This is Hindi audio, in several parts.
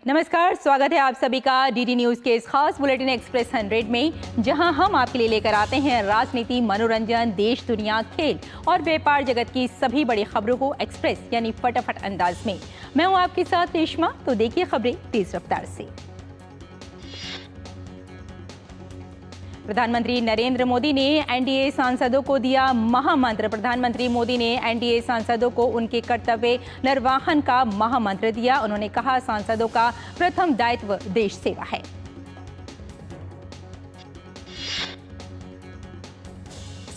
नमस्कार, स्वागत है आप सभी का डीडी न्यूज के इस खास बुलेटिन एक्सप्रेस 100 में, जहां हम आपके लिए लेकर आते हैं राजनीति, मनोरंजन, देश दुनिया, खेल और व्यापार जगत की सभी बड़ी खबरों को एक्सप्रेस यानी फटाफट अंदाज में। मैं हूं आपके साथ रेशमा। तो देखिए खबरें तेज रफ्तार से। प्रधानमंत्री नरेंद्र मोदी ने एनडीए सांसदों को दिया महामंत्र। प्रधानमंत्री मोदी ने एनडीए सांसदों को उनके कर्तव्य निर्वहन का महामंत्र दिया। उन्होंने कहा, सांसदों का प्रथम दायित्व देश सेवा है।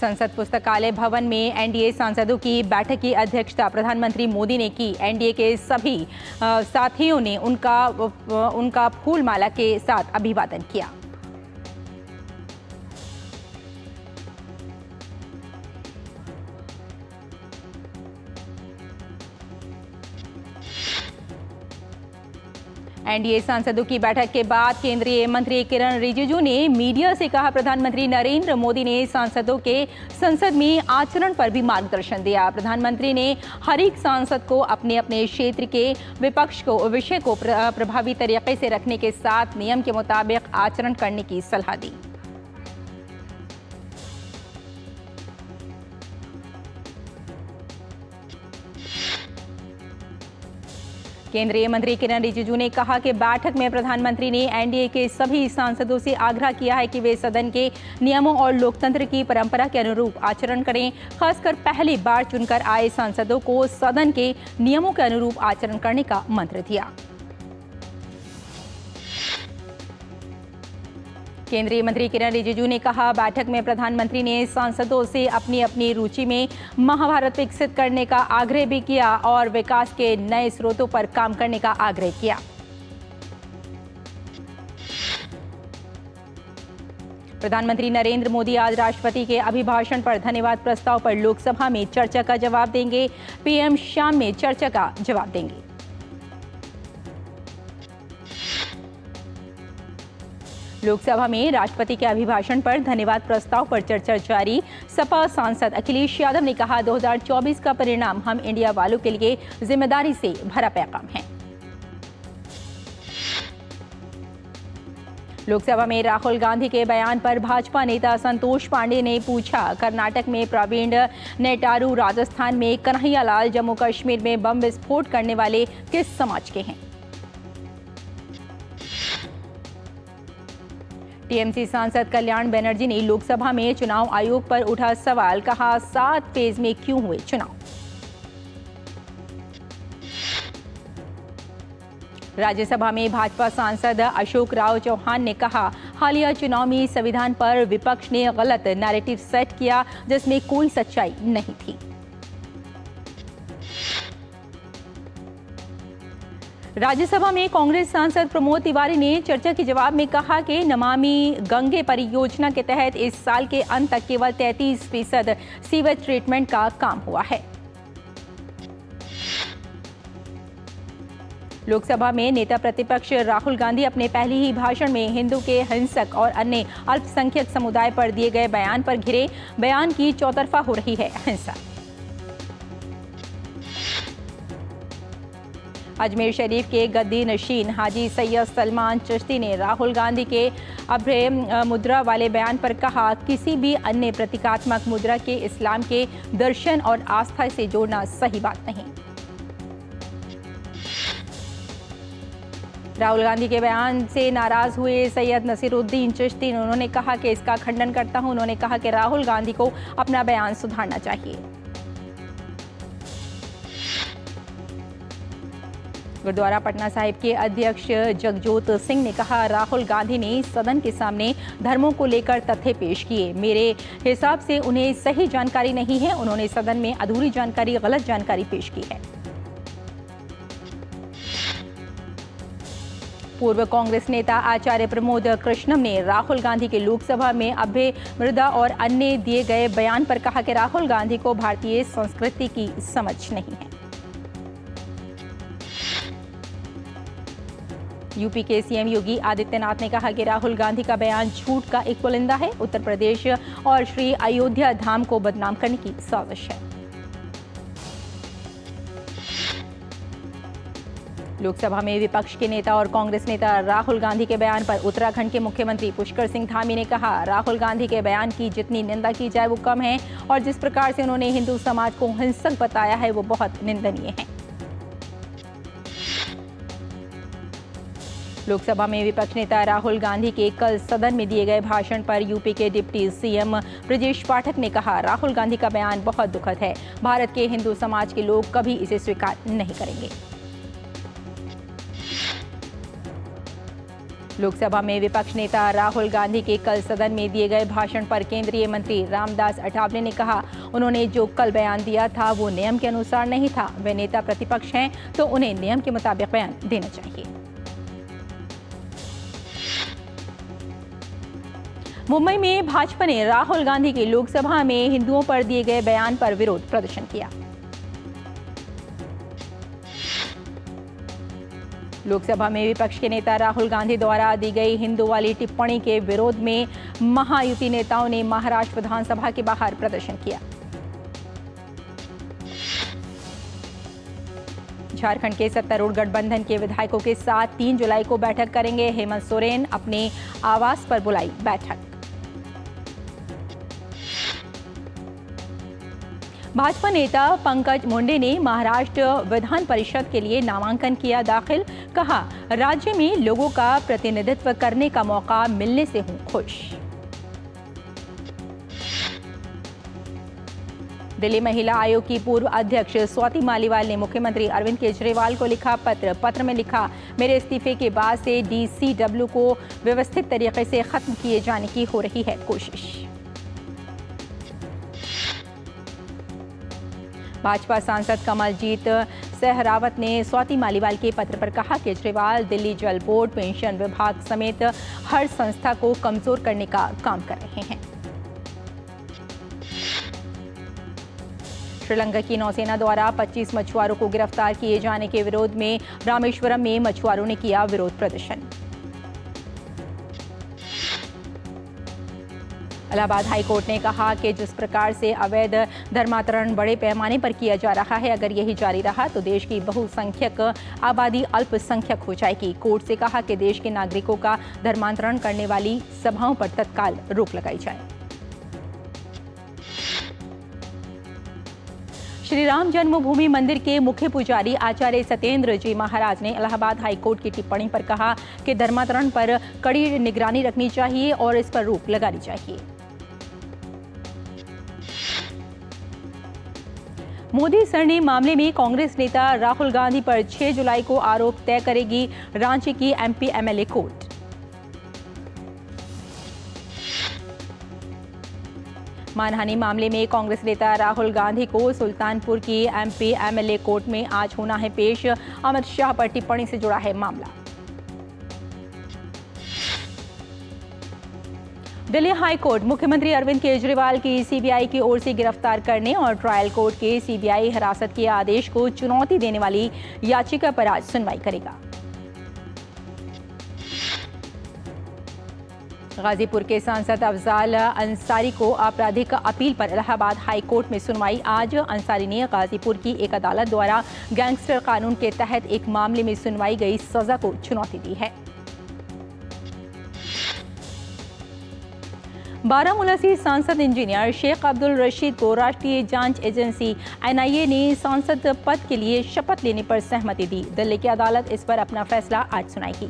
संसद पुस्तकालय भवन में एनडीए सांसदों की बैठक की अध्यक्षता प्रधानमंत्री मोदी ने की। एनडीए के सभी साथियों ने उनका फूलमाला के साथ अभिवादन किया। एनडीए सांसदों की बैठक के बाद केंद्रीय मंत्री किरण रिजिजू ने मीडिया से कहा, प्रधानमंत्री नरेंद्र मोदी ने सांसदों के संसद में आचरण पर भी मार्गदर्शन दिया। प्रधानमंत्री ने हर एक सांसद को अपने अपने क्षेत्र के विषय को प्रभावी तरीके से रखने के साथ नियम के मुताबिक आचरण करने की सलाह दी। केंद्रीय मंत्री किरण रिजिजू ने कहा कि बैठक में प्रधानमंत्री ने एनडीए के सभी सांसदों से आग्रह किया है कि वे सदन के नियमों और लोकतंत्र की परंपरा के अनुरूप आचरण करें। खासकर पहली बार चुनकर आए सांसदों को सदन के नियमों के अनुरूप आचरण करने का मंत्र दिया। केंद्रीय मंत्री किरण रिजिजू ने कहा, बैठक में प्रधानमंत्री ने सांसदों से अपनी अपनी रुचि में महाभारत विकसित करने का आग्रह भी किया और विकास के नए स्रोतों पर काम करने का आग्रह किया। प्रधानमंत्री नरेंद्र मोदी आज राष्ट्रपति के अभिभाषण पर धन्यवाद प्रस्ताव पर लोकसभा में चर्चा का जवाब देंगे। पीएम शाम में चर्चा का जवाब देंगे। लोकसभा में राष्ट्रपति के अभिभाषण पर धन्यवाद प्रस्ताव पर चर्चा जारी। सपा सांसद अखिलेश यादव ने कहा, 2024 का परिणाम हम इंडिया वालों के लिए जिम्मेदारी से भरा पैगाम है। लोकसभा में राहुल गांधी के बयान पर भाजपा नेता संतोष पांडे ने पूछा, कर्नाटक में प्रवीण नेटारू, राजस्थान में कन्हैयालाल, जम्मू कश्मीर में बम विस्फोट करने वाले किस समाज के हैं? टीएमसी सांसद कल्याण बनर्जी ने लोकसभा में चुनाव आयोग पर उठा सवाल। कहा, 7 फेज में क्यों हुए चुनाव? राज्यसभा में भाजपा सांसद अशोक राव चौहान ने कहा, हालिया चुनाव में संविधान पर विपक्ष ने गलत नैरेटिव सेट किया जिसमें कोई सच्चाई नहीं थी। राज्यसभा में कांग्रेस सांसद प्रमोद तिवारी ने चर्चा के जवाब में कहा कि नमामि गंगे परियोजना के तहत इस साल के अंत तक केवल 33% सीवेज ट्रीटमेंट का काम हुआ है। लोकसभा में नेता प्रतिपक्ष राहुल गांधी अपने पहले ही भाषण में हिंदू के हिंसक और अन्य अल्पसंख्यक समुदाय पर दिए गए बयान पर घिरे। बयान की चौतरफा हो रही है हिंसा। अजमेर शरीफ के गद्दी नशीन हाजी सैयद सलमान चिश्ती ने राहुल गांधी के अभ्रय मुद्रा वाले बयान पर कहा, किसी भी अन्य प्रतीकात्मक मुद्रा के इस्लाम के दर्शन और आस्था से जोड़ना सही बात नहीं। राहुल गांधी के बयान से नाराज हुए सैयद नसीरुद्दीन चिश्ती, उन्होंने कहा कि इसका खंडन करता हूं। उन्होंने कहा कि राहुल गांधी को अपना बयान सुधारना चाहिए। गुरुद्वारा पटना साहिब के अध्यक्ष जगजोत सिंह ने कहा, राहुल गांधी ने सदन के सामने धर्मों को लेकर तथ्य पेश किए। मेरे हिसाब से उन्हें सही जानकारी नहीं है। उन्होंने सदन में अधूरी जानकारी, गलत जानकारी पेश की है। पूर्व कांग्रेस नेता आचार्य प्रमोद कृष्णम ने राहुल गांधी के लोकसभा में अभय मृदा और अन्य दिए गए बयान पर कहा कि राहुल गांधी को भारतीय संस्कृति की समझ नहीं है। यूपी के सीएम योगी आदित्यनाथ ने कहा कि राहुल गांधी का बयान झूठ का एक पुलिंदा है। उत्तर प्रदेश और श्री अयोध्या धाम को बदनाम करने की साजिश है। लोकसभा में विपक्ष के नेता और कांग्रेस नेता राहुल गांधी के बयान पर उत्तराखंड के मुख्यमंत्री पुष्कर सिंह धामी ने कहा, राहुल गांधी के बयान की जितनी निंदा की जाए वो कम है और जिस प्रकार से उन्होंने हिंदू समाज को हिंसक बताया है वो बहुत निंदनीय है। लोकसभा में विपक्ष नेता राहुल गांधी के कल सदन में दिए गए भाषण पर यूपी के डिप्टी सीएम ब्रजेश पाठक ने कहा, राहुल गांधी का बयान बहुत दुखद है। भारत के हिंदू समाज के लोग कभी इसे स्वीकार नहीं करेंगे। लोकसभा में विपक्ष नेता राहुल गांधी के कल सदन में दिए गए भाषण पर केंद्रीय मंत्री रामदास अठावले ने कहा, उन्होंने जो कल बयान दिया था वो नियम के अनुसार नहीं था। वे नेता प्रतिपक्ष हैं तो उन्हें नियम के मुताबिक बयान देना चाहिए। मुंबई में भाजपा ने राहुल गांधी के लोकसभा में हिंदुओं पर दिए गए बयान पर विरोध प्रदर्शन किया। लोकसभा में विपक्ष के नेता राहुल गांधी द्वारा दी गई हिंदू वाली टिप्पणी के विरोध में महायुति नेताओं ने महाराष्ट्र विधानसभा के बाहर प्रदर्शन किया। झारखंड के सत्तारूढ़ गठबंधन के विधायकों के साथ 3 जुलाई को बैठक करेंगे हेमंत सोरेन। अपने आवास पर बुलाई बैठक। भाजपा नेता पंकज मुंडे ने महाराष्ट्र विधान परिषद के लिए नामांकन किया दाखिल। कहा, राज्य में लोगों का प्रतिनिधित्व करने का मौका मिलने से हूं खुश। दिल्ली महिला आयोग की पूर्व अध्यक्ष स्वाति मालीवाल ने मुख्यमंत्री अरविंद केजरीवाल को लिखा पत्र में लिखा, मेरे इस्तीफे के बाद से डीसीडब्ल्यू को व्यवस्थित तरीके से खत्म किए जाने की हो रही है कोशिश। भाजपा सांसद कमलजीत सहरावत ने स्वाति मालीवाल के पत्र पर कहा, केजरीवाल दिल्ली जल बोर्ड, पेंशन विभाग समेत हर संस्था को कमजोर करने का काम कर रहे हैं। श्रीलंका की नौसेना द्वारा 25 मछुआरों को गिरफ्तार किए जाने के विरोध में रामेश्वरम में मछुआरों ने किया विरोध प्रदर्शन। इलाहाबाद हाईकोर्ट ने कहा कि जिस प्रकार से अवैध धर्मांतरण बड़े पैमाने पर किया जा रहा है, अगर यही जारी रहा तो देश की बहुसंख्यक आबादी अल्पसंख्यक हो जाएगी। कोर्ट से कहा कि देश के नागरिकों का धर्मांतरण करने वाली सभाओं पर तत्काल रोक लगाई जाए। श्री राम जन्मभूमि मंदिर के मुख्य पुजारी आचार्य सत्येंद्र जी महाराज ने इलाहाबाद हाईकोर्ट की टिप्पणी पर कहा कि धर्मांतरण पर कड़ी निगरानी रखनी चाहिए और इस पर रोक लगानी चाहिए। मोदी सरने मामले में कांग्रेस नेता राहुल गांधी पर 6 जुलाई को आरोप तय करेगी रांची की एमपी एमएलए कोर्ट। मानहानि मामले में कांग्रेस नेता राहुल गांधी को सुल्तानपुर की एमपी एमएलए कोर्ट में आज होना है पेश। अमित शाह पर टिप्पणी से जुड़ा है मामला। दिल्ली हाई कोर्ट मुख्यमंत्री अरविंद केजरीवाल की सीबीआई की ओर से गिरफ्तार करने और ट्रायल कोर्ट के सीबीआई हिरासत के आदेश को चुनौती देने वाली याचिका पर आज सुनवाई करेगा। गाजीपुर के सांसद अफजाल अंसारी को आपराधिक अपील पर इलाहाबाद हाई कोर्ट में सुनवाई आज। अंसारी ने गाजीपुर की एक अदालत द्वारा गैंगस्टर कानून के तहत एक मामले में सुनवाई गई सजा को चुनौती दी है। बारामूला से सांसद इंजीनियर शेख अब्दुल रशीद को राष्ट्रीय जांच एजेंसी एनआईए ने सांसद पद के लिए शपथ लेने पर सहमति दी। दिल्ली की अदालत इस पर अपना फैसला आज सुनाएगी।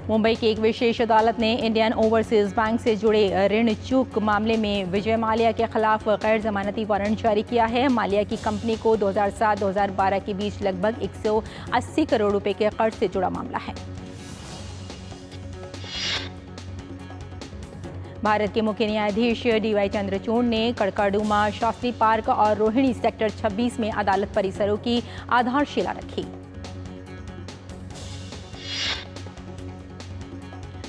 मुंबई की एक विशेष अदालत ने इंडियन ओवरसीज बैंक से जुड़े ऋण चूक मामले में विजय माल्या के खिलाफ गैर जमानती वारंट जारी किया है। माल्या की कंपनी को 2007-2012 के बीच लगभग 180 करोड़ रुपए के कर्ज से जुड़ा मामला है। भारत के मुख्य न्यायाधीश डीवाई चंद्रचूड़ ने कड़कड़डूमा, शास्त्री पार्क और रोहिणी सेक्टर 26 में अदालत परिसरों की आधारशिला रखी।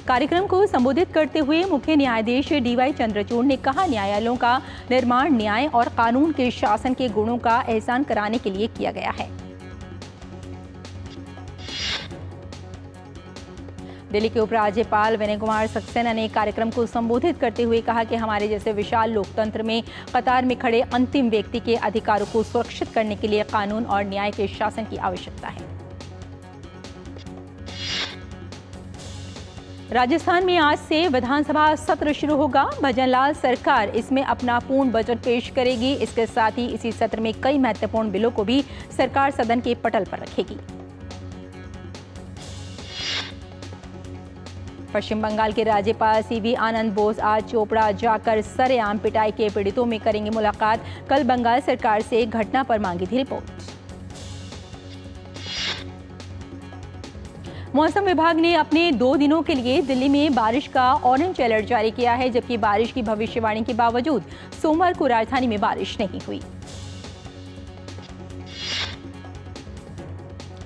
कार्यक्रम को संबोधित करते हुए मुख्य न्यायाधीश डीवाई चंद्रचूड़ ने कहा, न्यायालयों का निर्माण न्याय और कानून के शासन के गुणों का एहसान कराने के लिए किया गया है। दिल्ली के उपराज्यपाल विनय कुमार सक्सेना ने कार्यक्रम को संबोधित करते हुए कहा कि हमारे जैसे विशाल लोकतंत्र में कतार में खड़े अंतिम व्यक्ति के अधिकारों को सुरक्षित करने के लिए कानून और न्याय के शासन की आवश्यकता है। राजस्थान में आज से विधानसभा सत्र शुरू होगा। भजनलाल सरकार इसमें अपना पूर्ण बजट पेश करेगी। इसके साथ ही इसी सत्र में कई महत्वपूर्ण बिलों को भी सरकार सदन के पटल पर रखेगी। पश्चिम बंगाल के राज्यपाल सीवी आनंद बोस आज चोपड़ा जाकर सरेआम पिटाई के पीड़ितों में करेंगे मुलाकात। कल बंगाल सरकार से घटना पर मांगी थी रिपोर्ट। मौसम विभाग ने अपने 2 दिनों के लिए दिल्ली में बारिश का ऑरेंज अलर्ट जारी किया है, जबकि बारिश की भविष्यवाणी के बावजूद सोमवार को राजधानी में बारिश नहीं हुई।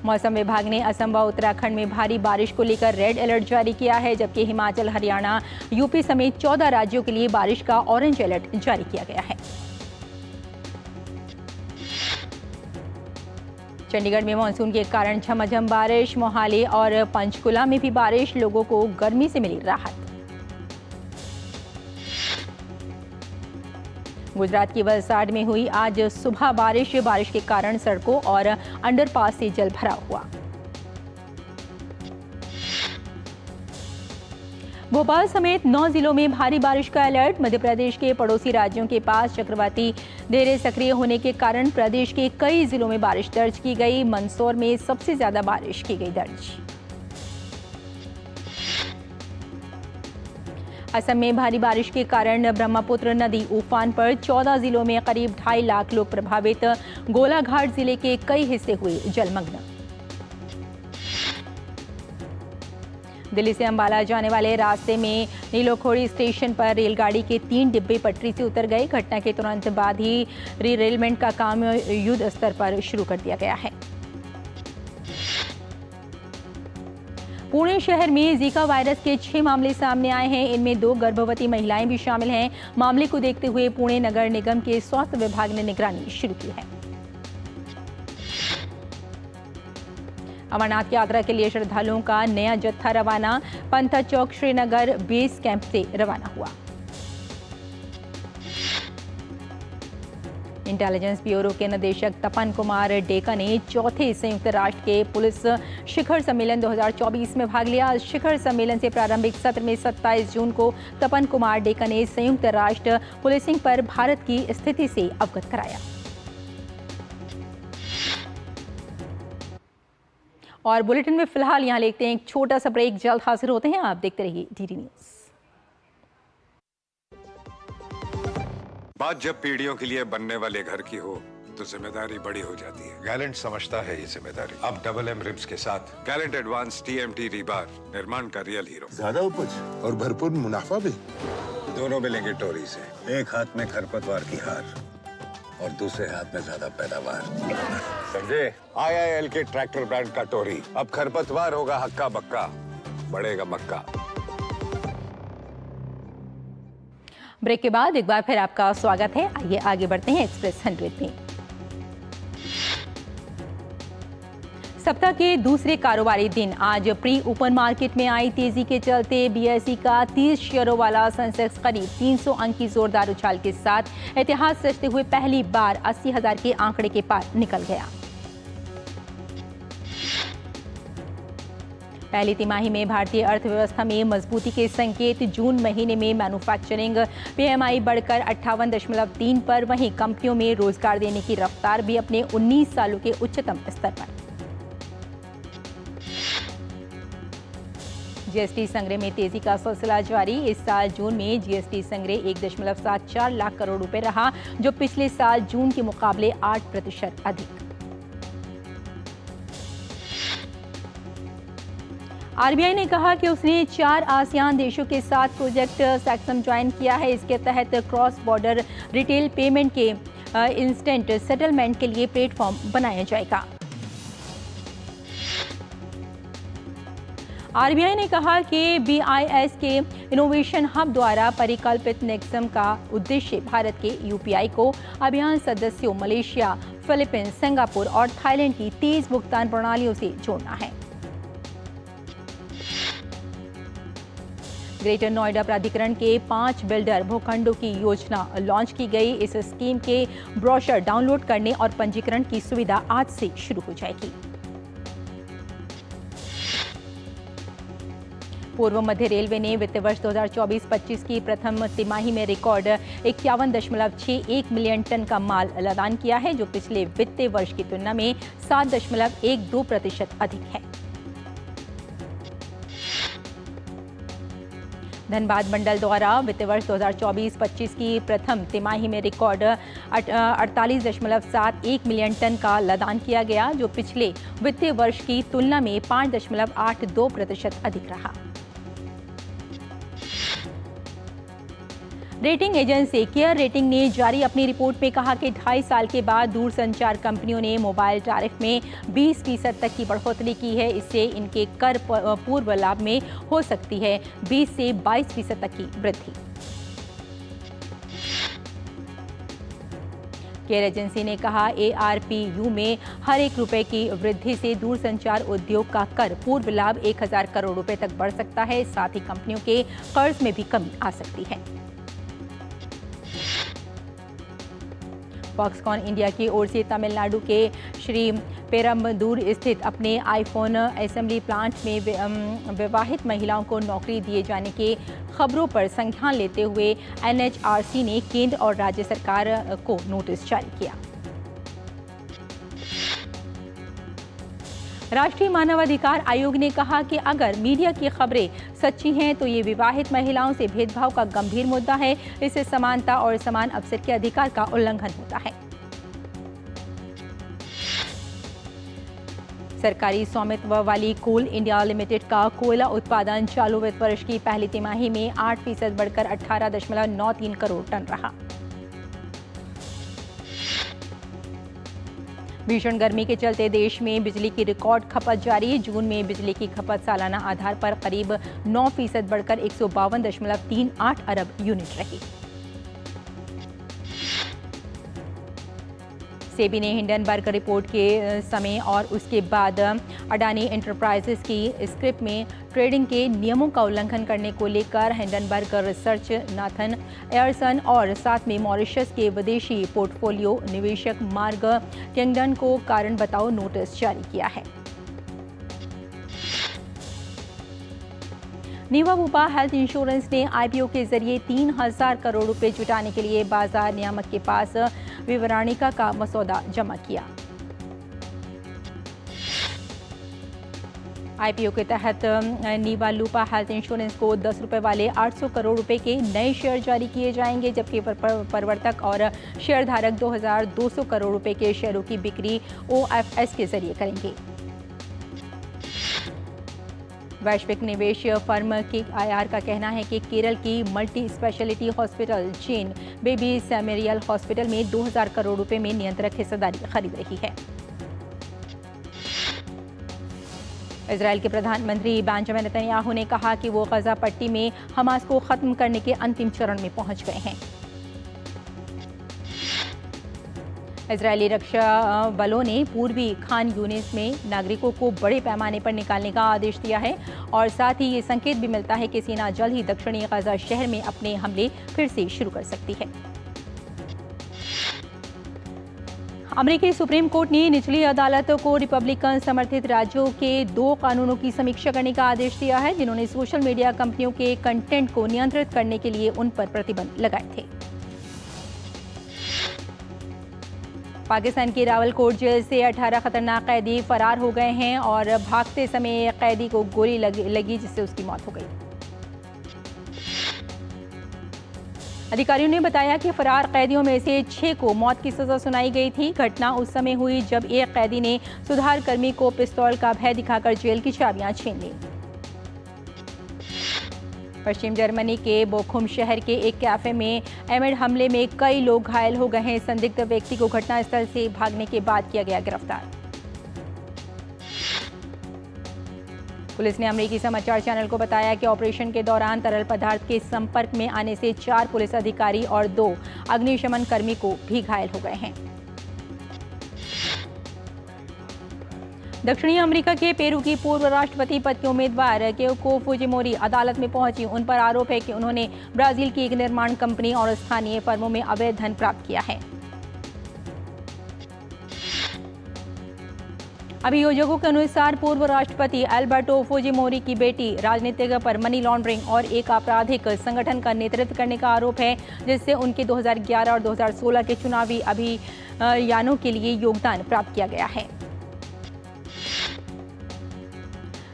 मौसम विभाग ने असम व उत्तराखंड में भारी बारिश को लेकर रेड अलर्ट जारी किया है, जबकि हिमाचल, हरियाणा, यूपी समेत 14 राज्यों के लिए बारिश का ऑरेंज अलर्ट जारी किया गया है। चंडीगढ़ में मानसून के कारण झमाझम बारिश। मोहाली और पंचकुला में भी बारिश, लोगों को गर्मी से मिली राहत। गुजरात की वलसाड में हुई आज सुबह बारिश के कारण सड़कों और अंडरपास से जल भरा हुआ। भोपाल समेत 9 जिलों में भारी बारिश का अलर्ट। मध्य प्रदेश के पड़ोसी राज्यों के पास चक्रवाती धेरे सक्रिय होने के कारण प्रदेश के कई जिलों में बारिश दर्ज की गई। मंदसौर में सबसे ज्यादा बारिश की गई दर्ज। असम में भारी बारिश के कारण ब्रह्मपुत्र नदी उफान पर। 14 जिलों में करीब 2.5 लाख लोग प्रभावित। गोलाघाट जिले के कई हिस्से हुए जलमग्न। दिल्ली से अंबाला जाने वाले रास्ते में नीलोखोड़ी स्टेशन पर रेलगाड़ी के 3 डिब्बे पटरी से उतर गए। घटना के तुरंत बाद ही रीरेलमेंट का काम युद्ध स्तर पर शुरू कर दिया गया है। पुणे शहर में जीका वायरस के 6 मामले सामने आए हैं। इनमें 2 गर्भवती महिलाएं भी शामिल हैं। मामले को देखते हुए पुणे नगर निगम के स्वास्थ्य विभाग ने निगरानी शुरू की है। अमरनाथ यात्रा के लिए श्रद्धालुओं का नया जत्था रवाना। पंथा चौक श्रीनगर बेस कैंप से रवाना हुआ। इंटेलिजेंस ब्यूरो के निदेशक तपन कुमार डेका ने 4थे संयुक्त राष्ट्र के पुलिस शिखर सम्मेलन 2024 में भाग लिया। शिखर सम्मेलन से प्रारंभिक सत्र में 27 जून को तपन कुमार डेका ने संयुक्त राष्ट्र पुलिसिंग पर भारत की स्थिति से अवगत कराया। और बुलेटिन में फिलहाल यहाँ लेते हैं एक छोटा सा ब्रेक। जल्द हाजिर होते हैं, आप देखते रहिए डीडी न्यूज। बात जब पीढ़ियों के लिए बनने वाले घर की हो तो जिम्मेदारी बड़ी हो जाती है। गैलेंट समझता है ये जिम्मेदारी। अब डबल एम रिब्स के साथ गैलेंट एडवांस TMT रीबार निर्माण का रियल हीरो। ज्यादा उपज और भरपूर मुनाफा भी। दोनों मिलेंगे टोरी से। एक हाथ में खरपतवार की हार और दूसरे हाथ में ज्यादा पैदावार। समझे? IIL के ट्रैक्टर ब्रांड का टोरी। अब खरपतवार होगा हक्का बक्का, बढ़ेगा मक्का। ब्रेक के बाद एक बार फिर आपका स्वागत है। आइए आगे बढ़ते हैं एक्सप्रेस 100 में। सप्ताह के दूसरे कारोबारी दिन आज प्री ओपन मार्केट में आई तेजी के चलते BSE का 30 शेयरों वाला सेंसेक्स करीब 300 अंक की जोरदार उछाल के साथ इतिहास रचते हुए पहली बार 80,000 के आंकड़े के पार निकल गया। पहली तिमाही में भारतीय अर्थव्यवस्था में मजबूती के संकेत। जून महीने में मैन्युफैक्चरिंग PMI बढ़कर 58.3 पर। वहीं कंपनियों में रोजगार देने की रफ्तार भी अपने 19 सालों के उच्चतम स्तर पर। GST संग्रह में तेजी का सिलसिला जारी। इस साल जून में GST संग्रह 1.74 लाख करोड़ रुपए रहा, जो पिछले साल जून के मुकाबले 8% अधिक। RBI ने कहा कि उसने 4 आसियान देशों के साथ प्रोजेक्ट सैक्सम ज्वाइन किया है। इसके तहत क्रॉस बॉर्डर रिटेल पेमेंट के इंस्टेंट सेटलमेंट के लिए प्लेटफॉर्म बनाया जाएगा। RBI ने कहा कि BIS के इनोवेशन हब द्वारा परिकल्पित नेक्सम का उद्देश्य भारत के UPI को अभियान सदस्यों मलेशिया, फिलीपींस, सिंगापुर और थाईलैंड की तेज भुगतान प्रणालियों से जोड़ना है। ग्रेटर नोएडा प्राधिकरण के 5 बिल्डर भूखंडों की योजना लॉन्च की गई। इस स्कीम के ब्रोशर डाउनलोड करने और पंजीकरण की सुविधा आज से शुरू हो जाएगी। पूर्व मध्य रेलवे ने वित्त वर्ष 2024-25 की प्रथम तिमाही में रिकॉर्ड 51.61 मिलियन टन का माल लदान किया है, जो पिछले वित्तीय वर्ष की तुलना में 7.12% अधिक है। धनबाद मंडल द्वारा वित्त वर्ष 2024-25 की प्रथम तिमाही में रिकॉर्ड 48.71 मिलियन टन का लदान किया गया, जो पिछले वित्तीय वर्ष की तुलना में 5.82% अधिक रहा। रेटिंग एजेंसी केयर रेटिंग ने जारी अपनी रिपोर्ट में कहा कि 2.5 साल के बाद दूरसंचार कंपनियों ने मोबाइल टैरिफ में 20% तक की बढ़ोतरी की है। इससे इनके कर पूर्व लाभ में हो सकती है 20 से 22% तक की वृद्धि। केयर एजेंसी ने कहा, ARPU में हर 1 रुपए की वृद्धि से दूरसंचार उद्योग का कर पूर्व लाभ 1000 करोड़ रुपए तक बढ़ सकता है। साथ ही कंपनियों के कर्ज में भी कमी आ सकती है। फॉक्सकॉन इंडिया की ओर से तमिलनाडु के श्री पेरम्बदूर स्थित अपने आईफोन असेंबली प्लांट में विवाहित महिलाओं को नौकरी दिए जाने के खबरों पर संज्ञान लेते हुए NHRC ने केंद्र और राज्य सरकार को नोटिस जारी किया। राष्ट्रीय मानवाधिकार आयोग ने कहा कि अगर मीडिया की खबरें सच्ची हैं तो ये विवाहित महिलाओं से भेदभाव का गंभीर मुद्दा है। इससे समानता और समान अवसर के अधिकार का उल्लंघन होता है। सरकारी स्वामित्व वाली कोल इंडिया लिमिटेड का कोयला उत्पादन चालू वित्त वर्ष की पहली तिमाही में 8% बढ़कर 18.93 करोड़ टन रहा। भीषण गर्मी के चलते देश में बिजली की रिकॉर्ड खपत जारी। जून में बिजली की खपत सालाना आधार पर करीब 9% बढ़कर 152.38 अरब यूनिट रही। सेबी ने हिंडनबर्ग रिपोर्ट के समय और उसके बाद अडानी एंटरप्राइजेस की स्क्रिप्ट में ट्रेडिंग के नियमों का उल्लंघन करने को लेकर हिंडनबर्ग रिसर्च, नाथन एयरसन और साथ में मॉरिशस के विदेशी पोर्टफोलियो निवेशक मार्ग किंगडन को कारण बताओ नोटिस जारी किया है। नीवा बुपा हेल्थ इंश्योरेंस ने IPO के जरिए 3000 करोड़ रुपए जुटाने के लिए बाजार नियामक के पास विवरणिका का मसौदा जमा किया। IPO के तहत नीवा लूपा हेल्थ इंश्योरेंस को 10 रुपए वाले 800 करोड़ रुपए के नए शेयर जारी किए जाएंगे, जबकि प्रवर्तक और शेयरधारक 2200 करोड़ रुपए के शेयरों की बिक्री OFS के जरिए करेंगे। वैश्विक निवेश फर्म KIR का कहना है कि केरल की multi speciality hospital chain Baby सैमेरियल हॉस्पिटल में 2000 करोड़ रुपए में नियंत्रक हिस्सेदारी खरीद रही है। इजराइल के प्रधानमंत्री बेंजामिन नेतन्याहू ने कहा कि वो गजा पट्टी में हमास को खत्म करने के अंतिम चरण में पहुंच गए हैं। इजरायली रक्षा बलों ने पूर्वी खान यूनिस में नागरिकों को बड़े पैमाने पर निकालने का आदेश दिया है और साथ ही ये संकेत भी मिलता है कि सेना जल्द ही दक्षिणी गजा शहर में अपने हमले फिर से शुरू कर सकती है। अमेरिकी सुप्रीम कोर्ट ने निचली अदालतों को रिपब्लिकन समर्थित राज्यों के 2 कानूनों की समीक्षा करने का आदेश दिया है, जिन्होंने सोशल मीडिया कंपनियों के कंटेंट को नियंत्रित करने के लिए उन पर प्रतिबंध लगाए थे। पाकिस्तान की रावलकोट जेल से 18 खतरनाक कैदी फरार हो गए हैं और भागते समय एक कैदी को गोली लगी जिससे उसकी मौत हो गई। अधिकारियों ने बताया कि फरार कैदियों में से 6 को मौत की सजा सुनाई गई थी। घटना उस समय हुई जब एक कैदी ने सुधार कर्मी को पिस्तौल का भय दिखाकर जेल की चाबियां छीन ली। पश्चिम जर्मनी के बोखुम शहर के एक कैफे में एमिड हमले में कई लोग घायल हो गए हैं। संदिग्ध व्यक्ति को घटनास्थल से भागने के बाद किया गया गिरफ्तार। पुलिस ने अमेरिकी समाचार चैनल को बताया कि ऑपरेशन के दौरान तरल पदार्थ के संपर्क में आने से 4 पुलिस अधिकारी और 2 अग्निशमन कर्मी को भी घायल हो गए हैं। दक्षिणी अमेरिका के पेरू की पूर्व राष्ट्रपति पद के उम्मीदवार केइको फुजिमोरी अदालत में पहुंची। उन पर आरोप है कि उन्होंने ब्राजील की एक निर्माण कंपनी और स्थानीय फर्मों में अवैध धन प्राप्त किया है। अभियोजकों के अनुसार पूर्व राष्ट्रपति अल्बर्टो फुजिमोरी की बेटी राजनीतिक पर मनी लॉन्ड्रिंग और एक आपराधिक संगठन का नेतृत्व करने का आरोप है, जिससे उनके 2011 और 2016 के चुनावी अभियानों के लिए योगदान प्राप्त किया गया है।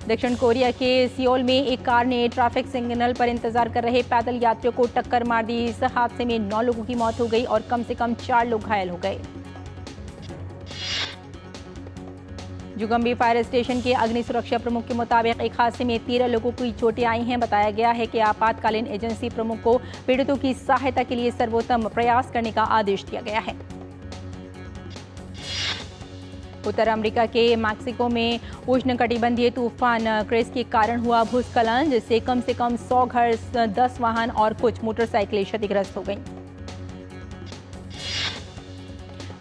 दक्षिण कोरिया के सियोल में एक कार ने ट्रैफिक सिग्नल पर इंतजार कर रहे पैदल यात्रियों को टक्कर मार दी। इस हादसे में 9 लोगों की मौत हो गई और कम से कम 4 लोग घायल हो गए। जुगम्बी फायर स्टेशन के अग्नि सुरक्षा प्रमुख के मुताबिक एक हादसे में 13 लोगों की चोटें आई हैं। बताया गया है कि आपातकालीन एजेंसी प्रमुख को पीड़ितों की सहायता के लिए सर्वोत्तम प्रयास करने का आदेश दिया गया है। उत्तर अमेरिका के मैक्सिको में उष्णकटिबंधीय तूफान क्रिस के कारण हुआ भूस्खलन, जिससे कम से कम 100 घर, 10 वाहन और कुछ मोटरसाइकिलें क्षतिग्रस्त हो गईं।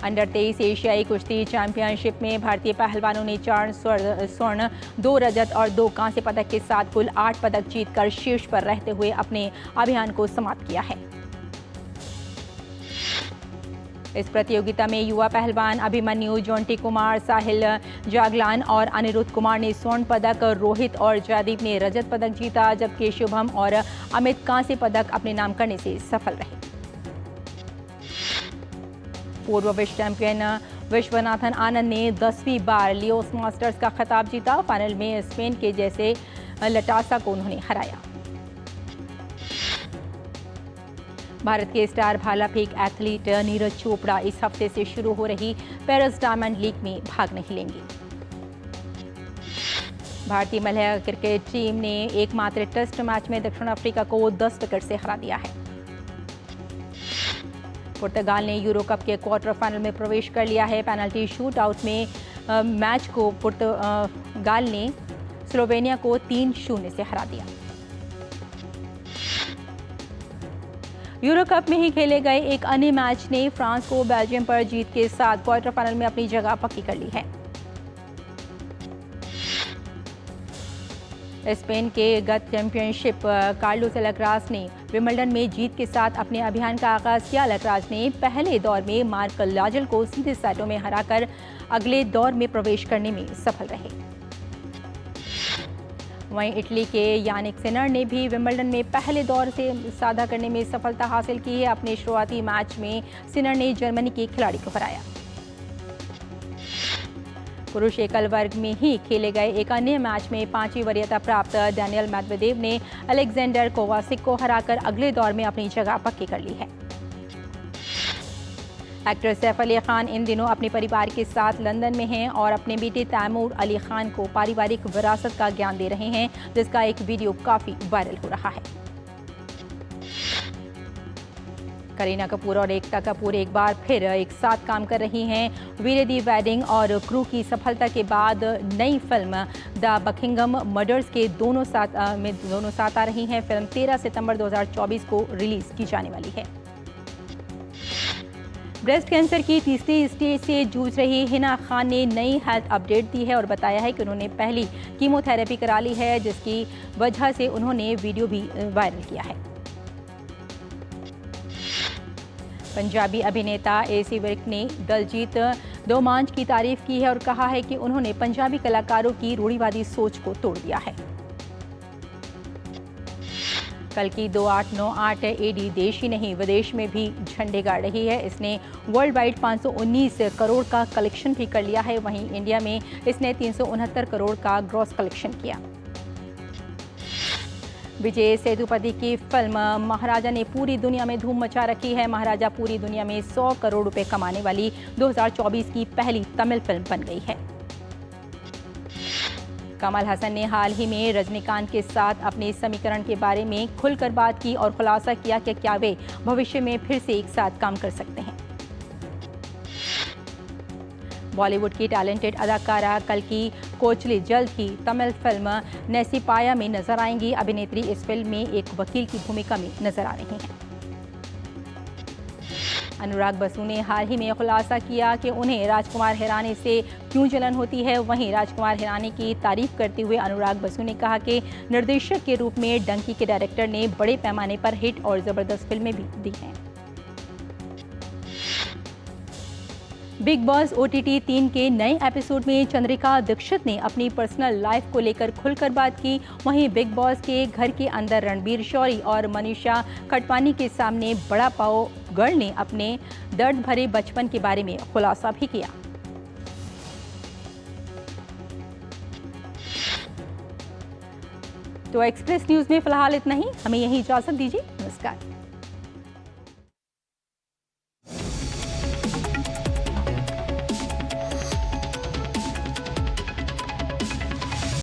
अंडर 23 एशियाई कुश्ती चैंपियनशिप में भारतीय पहलवानों ने 4 स्वर्ण, 2 रजत और 2 कांस्य पदक के साथ कुल 8 पदक जीतकर शीर्ष पर रहते हुए अपने अभियान को समाप्त किया है। इस प्रतियोगिता में युवा पहलवान अभिमन्यु, जोंटी कुमार, साहिल जागलान और अनिरुद्ध कुमार ने स्वर्ण पदक, रोहित और जयदीप ने रजत पदक जीता, जबकि शुभम और अमित कांस्य पदक अपने नाम करने से सफल रहे। पूर्व विश्व चैंपियन विश्वनाथन आनंद ने 10वीं बार लियोस मास्टर्स का खिताब जीता। फाइनल में स्पेन के जैसे लटासा को उन्होंने हराया। भारत के स्टार भाला फेंक एथलीट नीरज चोपड़ा इस हफ्ते से शुरू हो रही पेरिस डायमंड लीग में भाग नहीं लेंगे। भारतीय महिला क्रिकेट टीम ने एकमात्र टेस्ट मैच में दक्षिण अफ्रीका को 10 विकेट से हरा दिया है। पुर्तगाल ने यूरो कप के क्वार्टर फाइनल में प्रवेश कर लिया है। पेनल्टी शूट आउट में मैच को पुर्तगाल ने स्लोवेनिया को 3-0 से हरा दिया। यूरो कप में ही खेले गए एक अन्य मैच ने फ्रांस को बेल्जियम पर जीत के साथ क्वार्टर फाइनल में अपनी जगह पक्की कर ली है। स्पेन के गत चैंपियनशिप कार्लोस अल्कराज ने विंबलडन में जीत के साथ अपने अभियान का आगाज किया। अल्कराज ने पहले दौर में मार्क लाजल को सीधे सेटों में हराकर अगले दौर में प्रवेश करने में सफल रहे। वहीं इटली के यानिक सिनर ने भी विंबलडन में पहले दौर से साधा करने में सफलता हासिल की है। अपने शुरुआती मैच में सिनर ने जर्मनी के खिलाड़ी को हराया। पुरुष एकल वर्ग में ही खेले गए एक अन्य मैच में 5वीं वरीयता प्राप्त डैनियल मेदवेदेव ने अलेक्जेंडर कोवासिक को हराकर अगले दौर में अपनी जगह पक्की कर ली है। एक्टर सैफ अली खान इन दिनों अपने परिवार के साथ लंदन में हैं और अपने बेटे तैमूर अली खान को पारिवारिक विरासत का ज्ञान दे रहे हैं, जिसका एक वीडियो काफी वायरल हो रहा है। करीना कपूर और एकता कपूर एक बार फिर एक साथ काम कर रही हैं। वीरे दी वेडिंग और क्रू की सफलता के बाद नई फिल्म द बकिंघम मर्डर्स के दोनों साथ आ रही हैं। फिल्म 13 सितंबर 2024 को रिलीज की जाने वाली है। ब्रेस्ट कैंसर की तीसरी स्टेज से जूझ रही हिना खान ने नई हेल्थ अपडेट दी है और बताया है कि उन्होंने पहली कीमोथेरेपी करा ली है, जिसकी वजह से उन्होंने वीडियो भी वायरल किया है। पंजाबी अभिनेता एसी विर्क ने दलजीत दोमांच की तारीफ की है और कहा है कि उन्होंने पंजाबी कलाकारों की रूढ़िवादी सोच को तोड़ दिया है। कल की 2898 एडी देश ही नहीं विदेश में भी झंडे गाड़ रही है। इसने वर्ल्ड वाइड 519 करोड़ का कलेक्शन भी कर लिया है। वहीं इंडिया में इसने 369 करोड़ का ग्रॉस कलेक्शन किया। विजय सेतुपति की फिल्म महाराजा ने पूरी दुनिया में धूम मचा रखी है। महाराजा पूरी दुनिया में 100 करोड़ रुपए कमाने वाली 2024 की पहली तमिल फिल्म बन गई है। कमल हसन ने हाल ही में रजनीकांत के साथ अपने समीकरण के बारे में खुलकर बात की और खुलासा किया कि क्या वे भविष्य में फिर से एक साथ काम कर सकते हैं। बॉलीवुड की टैलेंटेड अदाकारा कल्की कोचली जल्द ही तमिल फिल्म नेसिपाया में नजर आएंगी। अभिनेत्री इस फिल्म में एक वकील की भूमिका में नजर आ रही हैं। अनुराग बसु ने हाल ही में खुलासा किया कि उन्हें राजकुमार हिरानी से क्यों जलन होती है। वहीं राजकुमार हिरानी की तारीफ करते हुए अनुराग बसु ने कहा कि निर्देशक के रूप में डंकी के डायरेक्टर ने बड़े पैमाने पर हिट और जबरदस्त फिल्में भी दी हैं। बिग बॉस OTT 3 के नए एपिसोड में चंद्रिका दीक्षित ने अपनी पर्सनल लाइफ को लेकर खुलकर बात की। वहीं बिग बॉस के घर के अंदर रणबीर शौरी और मनीषा खटवानी के सामने बड़ा पाव गर्ल ने अपने दर्द भरे बचपन के बारे में खुलासा भी किया। तो एक्सप्रेस न्यूज में फिलहाल इतना ही। हमें यही इजाजत दीजिए। नमस्कार।